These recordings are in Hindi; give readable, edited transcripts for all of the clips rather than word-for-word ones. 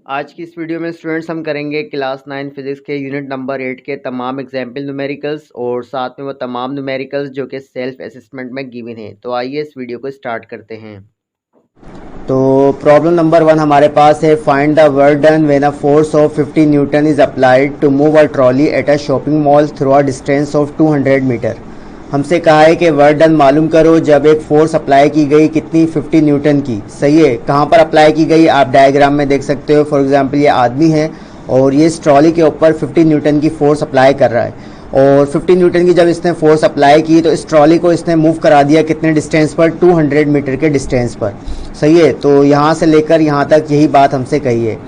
आज की इस वीडियो में स्टूडेंट्स हम करेंगे क्लास 9 फिजिक्स के यूनिट नंबर 8 के तमाम एग्जाम्पल न्यूमेरिकल्स और साथ में वो तमाम न्यूमेरिकल्स जो कि सेल्फ असेसमेंट में गिवन हैं। तो आइए इस वीडियो को स्टार्ट करते हैं। तो प्रॉब्लम नंबर 1 हमारे पास है, find the work done when a force of 50 newton is applied to move a trolley at a shopping mall through a distance of 200 metre. हमसे कहा है कि वर्क डन मालूम करो जब एक फोर्स अप्लाई की गई कितनी 50 न्यूटन की। सही है, कहाँ पर अप्लाई की गई आप डायग्राम में देख सकते हो। फॉर एग्जांपल ये आदमी है और ये इस ट्रॉली के ऊपर 50 न्यूटन की फोर्स अप्लाई कर रहा है और 50 न्यूटन की जब इसने फोर्स अप्लाई की तो इस ट्रॉली को इसने मूव करा दिया कितने डिस्टेंस पर, 200 मीटर के डिस्टेंस पर। सही है, तो यहाँ से लेकर यहाँ तक यही बात हमसे कही है।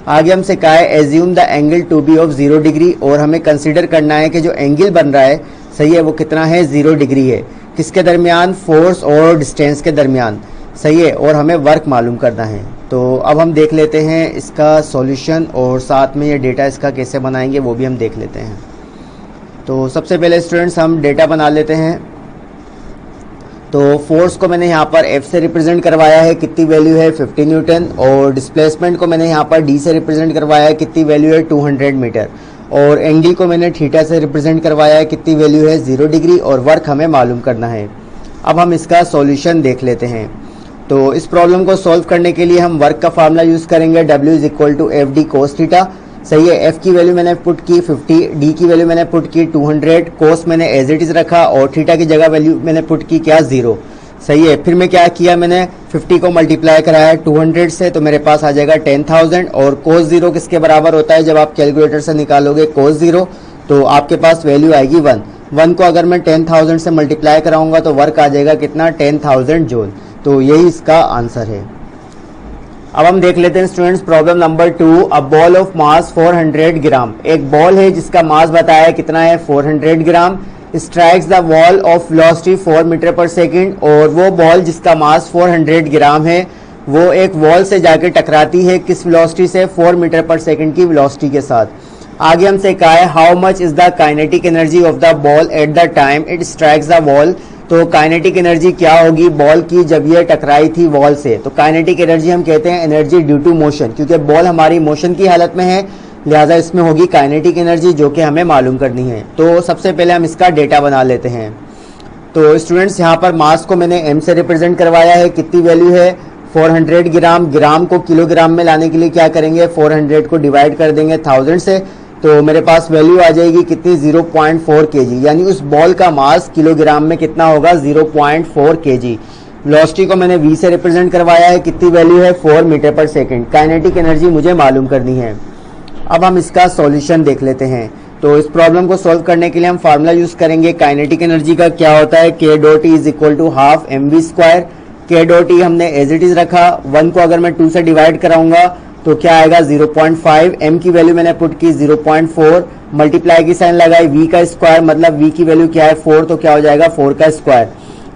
आगे हमसे कहा है assume the angle to be of 0 degree, और हमें कंसिडर करना है कि जो एंगल बन रहा है सही है वो कितना है, 0 डिग्री है। किसके दरमियान, फोर्स और डिस्टेंस के दरमियान। सही है, और हमें वर्क मालूम करना है। तो अब हम देख लेते हैं इसका सॉल्यूशन और साथ में ये डेटा इसका कैसे बनाएंगे वो भी हम देख लेते हैं। तो सबसे पहले स्टूडेंट्स हम डेटा बना लेते हैं। तो फोर्स को मैंने यहाँ पर F से रिप्रेजेंट करवाया है, कितनी वैल्यू है 50 न्यूटन, और डिस्प्लेसमेंट को मैंने यहाँ पर D से रिप्रेजेंट करवाया है, कितनी वैल्यू है 200 मीटर, और एंगल को मैंने थीटा से रिप्रेजेंट करवाया है, कितनी वैल्यू है 0 डिग्री, और वर्क हमें मालूम करना है। अब हम इसका सॉल्यूशन देख लेते हैं। तो इस प्रॉब्लम को सॉल्व करने के लिए हम वर्क का फार्मूला यूज़ करेंगे, W is equal to F D cos theta. सही है, F की वैल्यू मैंने पुट की 50, D की वैल्यू मैंने पुट की 200, कोस मैंने एज इट इज रखा और थीटा की जगह वैल्यू मैंने पुट की क्या, 0। सही है, फिर मैं क्या किया, मैंने 50 को मल्टीप्लाई कराया 200 से तो मेरे पास आ जाएगा 10,000, और कोस 0 किसके बराबर होता है, जब आप कैलकुलेटर से निकालोगे कोस 0 तो आपके पास वैल्यू आएगी 1 को अगर मैं 10,000 से मल्टीप्लाई कराऊंगा तो वर्क आ जाएगा कितना, 10,000 जूल। तो यही इसका आंसर है। अब हम देख लेते हैं students problem number 2, a ball of मास 400 ग्राम। एक बॉल है जिसका मास बताया है कितना है, 400 gram, strikes the wall of velocity 4 metre पर सेकंड, और वो बॉल जिसका मास 400 ग्राम है वो एक वॉल से जाकर टकराती है किस वेलोसिटी से, 4 मीटर पर सेकंड की वेलोसिटी के साथ। आगे हमसे कहा है how much is the kinetic energy of the ball at the time it strikes the wall. तो काइनेटिक एनर्जी क्या होगी बॉल की जब ये टकराई थी वॉल से। तो काइनेटिक एनर्जी हम कहते हैं एनर्जी ड्यू टू मोशन, क्योंकि बॉल हमारी मोशन की हालत में है लिहाजा इसमें होगी काइनेटिक एनर्जी जो कि हमें मालूम करनी है। तो सबसे पहले हम इसका डेटा बना लेते हैं। तो स्टूडेंट्स यहाँ पर मास को मैंने m से रिप्रेजेंट करवाया है, कितनी वैल्यू है 400 ग्राम। ग्राम को किलोग्राम में लाने के लिए क्या करेंगे, 400 को डिवाइड कर देंगे 1000 से तो मेरे पास वैल्यू आ जाएगी कितनी, 0.4 kg, यानी उस बॉल का मास किलोग्राम में कितना होगा, 0.4 kg। वेलोसिटी को मैंने v से रिप्रेजेंट करवाया है, कितनी वैल्यू है 4 मीटर पर सेकंड। काइनेटिक एनर्जी मुझे मालूम करनी है। अब हम इसका सॉल्यूशन देख लेते हैं। तो इस प्रॉब्लम को सॉल्व करने के लिए हम फार्मूला यूज करेंगे काइनेटिक एनर्जी का। क्या होता है, K dot E is equal to half mv square. K dot E हमने एज इट इज रखा, 1 को अगर मैं 2 से डिवाइड कराऊंगा तो क्या आएगा 0.5, m की वैल्यू मैंने पुट की 0.4, मल्टीप्लाई की साइन लगाई, v का स्क्वायर मतलब v की वैल्यू क्या है 4, तो क्या हो जाएगा 4 का स्क्वायर।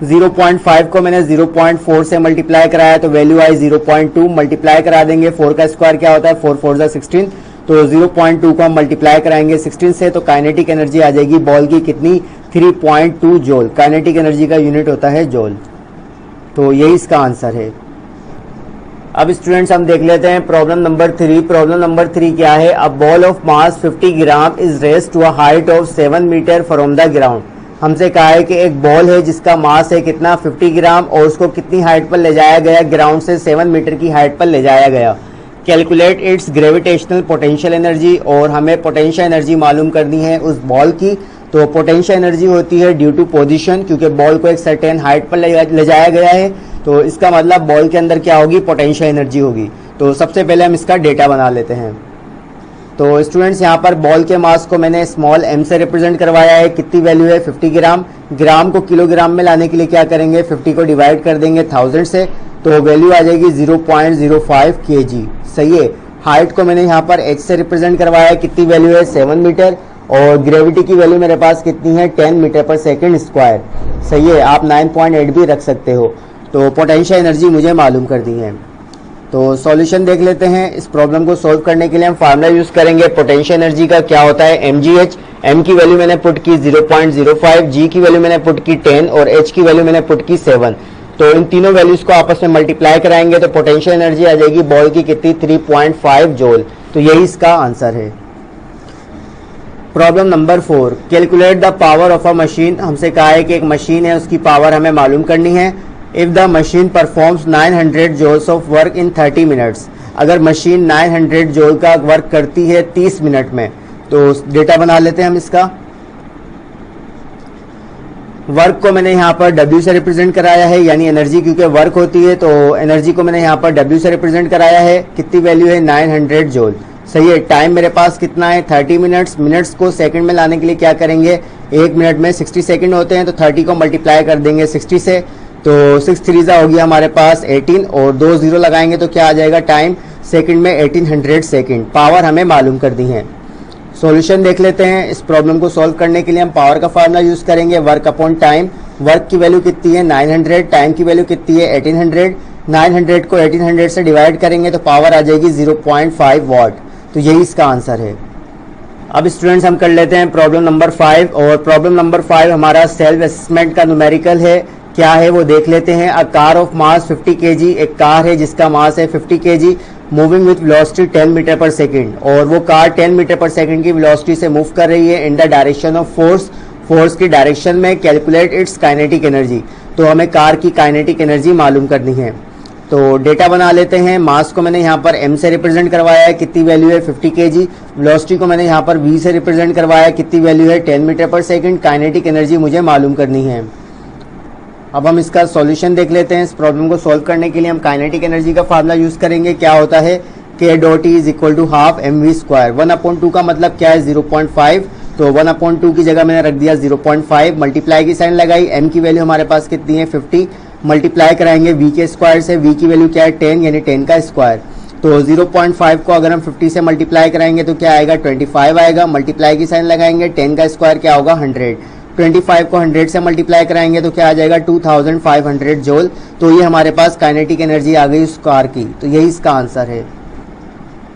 0.5 को मैंने 0.4 से मल्टीप्लाई कराया तो वैल्यू आई 0.2, मल्टीप्लाई करा देंगे, 4 का स्क्वायर क्या होता है 4 4 16, तो 0.2 को हम मल्टीप्लाई कराएंगे 16 से तो काइनेटिक एनर्जी आ जाएगी बॉल की कितनी, 3.2 जूल। काइनेटिक एनर्जी का यूनिट होता है जूल। तो यही इसका आंसर है। अब स्टूडेंट्स हम देख लेते हैं प्रॉब्लम नंबर 3। प्रॉब्लम नंबर 3 क्या है, a ball of mass 50 gram is raised to a height of 7 metre from the ground. हमसे कहा है कि एक बॉल है जिसका मास है कितना 50 ग्राम और उसको कितनी हाइट पर ले जाया गया, ग्राउंड से 7 मीटर की हाइट पर ले जाया गया। Calculate its gravitational potential energy, और हमें पोटेंशियल एनर्जी मालूम करनी है उस बॉल की। तो पोटेंशियल एनर्जी होती है ड्यू टू पोजीशन, क्योंकि बॉल को एक सर्टेन हाइट पर ले जाया गया है तो इसका मतलब बॉल के अंदर क्या होगी, पोटेंशियल एनर्जी होगी। तो सबसे पहले हम इसका डेटा बना लेते हैं। तो स्टूडेंट्स यहाँ पर बॉल के मास को मैंने स्मॉल m से रिप्रेजेंट करवाया है, कितनी वैल्यू है 50 ग्राम। ग्राम को किलोग्राम में लाने के लिए क्या करेंगे, 50 को डिवाइड कर देंगे 1000 से तो वैल्यू आ जाएगी 0.05 kg। सही है, हाइट को मैंने यहाँ पर h से रिप्रेजेंट करवाया है, कितनी वैल्यू है 7 मीटर, और ग्रेविटी की वैल्यू मेरे पास कितनी है 10 मीटर पर सेकेंड स्क्वायर। सही है, आप 9.8 भी रख सकते हो। तो पोटेंशियल एनर्जी मुझे मालूम करनी है। तो सॉल्यूशन देख लेते हैं। इस प्रॉब्लम को सॉल्व करने के लिए हम फार्मूला यूज करेंगे पोटेंशियल एनर्जी का। क्या होता है, mgh। m की वैल्यू मैंने पुट की 0.05, g की वैल्यू मैंने पुट की 10 और h की वैल्यू मैंने पुट की 7। तो इन तीनों वैल्यूज को आपस में मल्टीप्लाई कराएंगे तो पोटेंशियल एनर्जी आ जाएगी बॉल की कितनी, 3.5 जूल। तो यही इसका आंसर है। Problem number 4, calculate the power of a machine. हमसे कहा है कि एक मशीन है, उसकी पावर हमें मालूम करनी है। If the machine performs 900 joules of work in 30 minutes, अगर मशीन 900 जूल का वर्क करती है 30 मिनट में, तो डेटा बना लेते हैं हम इसका। वर्क को मैंने यहाँ पर W से रिप्रेजेंट कराया है, यानी एनर्जी क्योंकि वर्क होती है तो एनर्जी को मैंने यहाँ पर W से रिप्रेजेंट कराया है। कितनी वैल्यू है, 900 जूल। सही है। टाइम मेरे पास कितना है, 30 मिनट्स। मिनट्स को सेकंड में लाने के लिए क्या करेंगे, 1 मिनट में 60 सेकंड होते हैं, तो 30 को मल्टीप्लाई कर देंगे 60 से, तो 6 3 हो गया हमारे पास 18 और 2 0 लगाएंगे तो क्या आ जाएगा, टाइम सेकंड में 1800 सेकंड। पावर हमें मालूम कर दी है। सॉल्यूशन देख लेते हैं। इस प्रॉब्लम को सॉल्व करने के लिए हम पावर का फार्मूला यूज करेंगे, वर्क अपॉन टाइम। वर्क की वैल्यू कितनी है, 900, टाइम की वैल्यू कितनी है, 1800। 900 को 1800 से डिवाइड करेंगे तो पावर आ जाएगी 0.5 वाट। तो यही इसका आंसर है। अब स्टूडेंट्स हम कर लेते हैं प्रॉब्लम नंबर 5, और प्रॉब्लम नंबर 5 हमारा सेल्फ असेसमेंट का न्यूमेरिकल है। क्या है वो देख लेते हैं। A car of mass 50 kg, एक कार है जिसका मास है 50 kg, moving with velocity 10 metre पर सेकंड, और वो कार 10 मीटर पर सेकंड की वेलोसिटी से मूव कर रही है in the direction of force, force की डायरेक्शन में। कैलकुलेट इट्स काइनेटिक एनर्जी, तो हमें कार की काइनेटिक एनर्जी मालूम करनी है। तो डेटा बना लेते हैं। मास को मैंने यहाँ पर m से रिप्रेजेंट करवाया है, कितनी वैल्यू है, 50 kg। वेलोसिटी को मैंने यहाँ पर v से रिप्रेजेंट करवाया है, कितनी वैल्यू है, 10 मीटर पर सेकंड। काइनेटिक एनर्जी मुझे मालूम करनी है। अब हम इसका सॉल्यूशन देख लेते हैं। इस प्रॉब्लम को सॉल्व करने के लिए हम काइनेटिक एनर्जी का फार्मूला यूज करेंगे। क्या होता है, k dot E is equal to half mv square. 1/2 का मतलब क्या है, 0.5, तो 1/2 की जगह मैंने रख दिया 0.5। मल्टीप्लाई की साइन लगाई, m की वैल्यू हमारे पास कितनी है, 50। मल्टीप्लाई कराएंगे v के स्क्वायर से, v की वैल्यू क्या है, 10, यानी 10 का स्क्वायर। तो 0.5 को अगर हम 50 से मल्टीप्लाई कराएंगे तो क्या आएगा, 25 आएगा। मल्टीप्लाई की साइन लगाएंगे, 10 का स्क्वायर क्या होगा, 100। 25 को 100 से मल्टीप्लाई कराएंगे तो क्या आ जाएगा, 2500 जूल। तो ये हमारे पास काइनेटिक एनर्जी आ गई उस कार की। तो यही इसका आंसर है।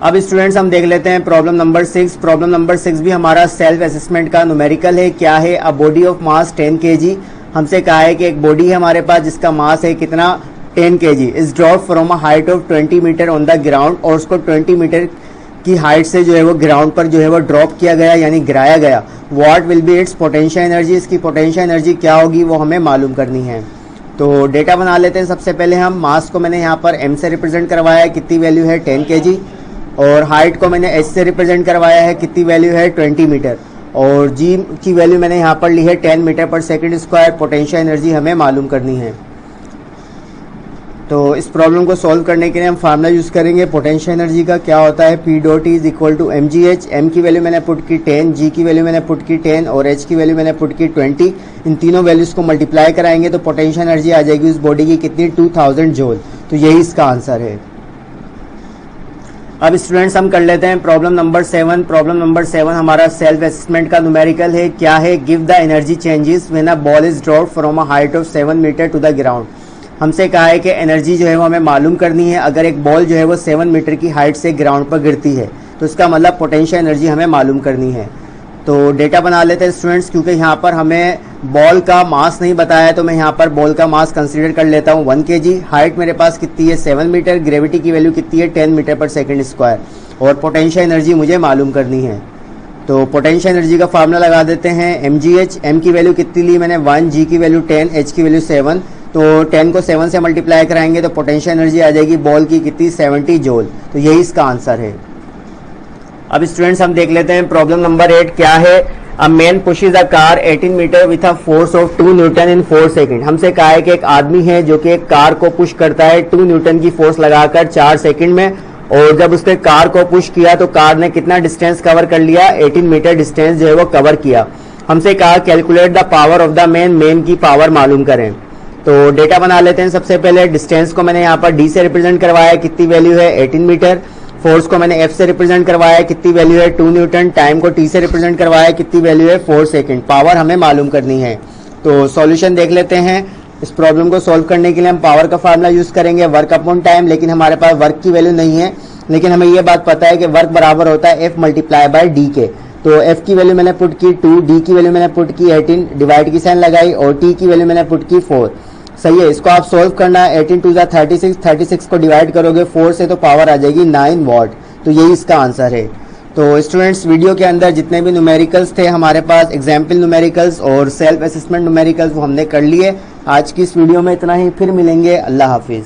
अब स्टूडेंट्स हम देख लेते हैं प्रॉब्लम नंबर 6। प्रॉब्लम नंबर 6 भी हमारा सेल्फ असेसमेंट का न्यूमेरिकल है। क्या है, a body of mass 10 kg। हमसे कहा है कि एक बॉडी है हमारे पास जिसका मास है कितना, 10 kg, is drop from a height of 20 metre on the ground, और उसको 20 मीटर की हाइट से जो है वो ग्राउंड पर जो है वो ड्रॉप किया गया, यानी गिराया गया। What will be it's potential energy, इसकी पोटेंशियल एनर्जी क्या होगी वो हमें मालूम करनी है। तो डेटा बना लेते हैं। सबसे पहले हम मास को मैंने यहाँ पर m से रिप्रेजेंट करवाया है, कितनी वैल्यू है, 10 kg, और हाइट को मैंने h से रिप्रेजेंट करवाया है, कितनी वैल्यू है, 20 मीटर, और g की वैल्यू मैंने यहाँ पर ली है 10 मीटर पर सेकंड स्क्वायर। पोटेंशियल एनर्जी हमें मालूम करनी है। तो इस प्रॉब्लम को सॉल्व करने के लिए हम फार्मूला यूज करेंगे पोटेंशियल एनर्जी का। क्या होता है, P dot E is equal to mgh। m की वैल्यू मैंने पुट की 10, g की वैल्यू मैंने पुट की 10 और h की वैल्यू मैंने पुट की 20। इन तीनों वैल्यूज को मल्टीप्लाई कराएंगे तो पोटेंशियल एनर्जी आ जाएगी उस बॉडी की कितनी, 2000 जूल। तो यही इसका आंसर है। अब स्टूडेंट्स हम कर लेते हैं प्रॉब्लम नंबर 7। प्रॉब्लम नंबर 7 हमारा सेल्फ असेसमेंट का न्यूमेरिकल है। क्या है, give the energy changes when a ball is dropped from a height of 7 metre to the ground. हमसे कहा है कि एनर्जी जो है वो हमें मालूम करनी है। अगर एक बॉल जो है वो 7 मीटर की हाइट से ग्राउंड पर गिरती है तो इसका मतलब पोटेंशियल एनर्जी हमें मालूम करनी है। तो डेटा बना लेते हैं स्टूडेंट्स। क्योंकि यहाँ पर हमें बॉल का मास नहीं बताया तो मैं यहाँ पर बॉल का मास कंसीडर कर लेता हूँ 1 kg। हाइट मेरे पास कितनी है, 7 मीटर। ग्रेविटी की वैल्यू कितनी है, 10 मीटर पर सेकंड स्क्वायर, और पोटेंशियल एनर्जी मुझे मालूम करनी है। तो पोटेंशियल एनर्जी का फार्मूला लगा देते हैं, mgh। m की वैल्यू कितनी ली मैंने, 1, g की वैल्यू 10, h की वैल्यू 7। तो 10 को 7 से मल्टीप्लाई कराएंगे तो पोटेंशियल एनर्जी आ जाएगी बॉल की कितनी, 70 जूल। तो यही इसका आंसर है। अब स्टूडेंट्स हम देख लेते हैं प्रॉब्लम नंबर 8। क्या है, a man pushes a car 18 metre with a force of 2 newton in 4 second. हमसे कहा है कि एक आदमी है जो कि एक कार को पुश करता है 2 न्यूटन की फोर्स लगाकर 4 सेकंड में, और जब उसने कार को पुश किया तो कार ने कितना डिस्टेंस कवर कर लिया, 18 मीटर डिस्टेंस जो है वो कवर किया। हमसे कहा calculate the power of the man, man की पावर मालूम करें। तो डेटा बना लेते हैं। सबसे पहले डिस्टेंस को मैंने यहाँ पर d से रिप्रेजेंट करवाया है, कितनी वैल्यू है, 18 मीटर। फोर्स को मैंने f से रिप्रेजेंट करवाया है, कितनी वैल्यू है, 2 न्यूटन। टाइम को t से रिप्रेजेंट करवाया है, कितनी वैल्यू है, 4 सेकंड। पावर हमें मालूम करनी है। तो सॉल्यूशन देख लेते हैं। इस प्रॉब्लम को सॉल्व करने के लिए हम पावर का फार्मूला यूज करेंगे, वर्क अपॉन टाइम। लेकिन हमारे पास वर्क की वैल्यू नहीं है, लेकिन हमें ये बात पता है कि वर्क बराबर होता है f मल्टीप्लाई बाय डी के। तो f की वैल्यू मैंने पुट की 2, d की वैल्यू मैंने पुट की 18, डिवाइड की साइन लगाई, और t की वैल्यू मैंने पुट की 4। सही है, इसको आप सोल्व करना है। 18 टू 36, 36 को डिवाइड करोगे 4 से तो पावर आ जाएगी 9 वॉट। तो यही इसका आंसर है। तो स्टूडेंट्स, वीडियो के अंदर जितने भी न्यूमेरिकल्स थे हमारे पास, एग्जाम्पल न्यूमेरिकल्स और सेल्फ असेसमेंट न्यूमेरिकल्स, वो हमने कर लिए। आज की इस वीडियो में इतना ही, फिर मिलेंगे। अल्लाह हाफिज़।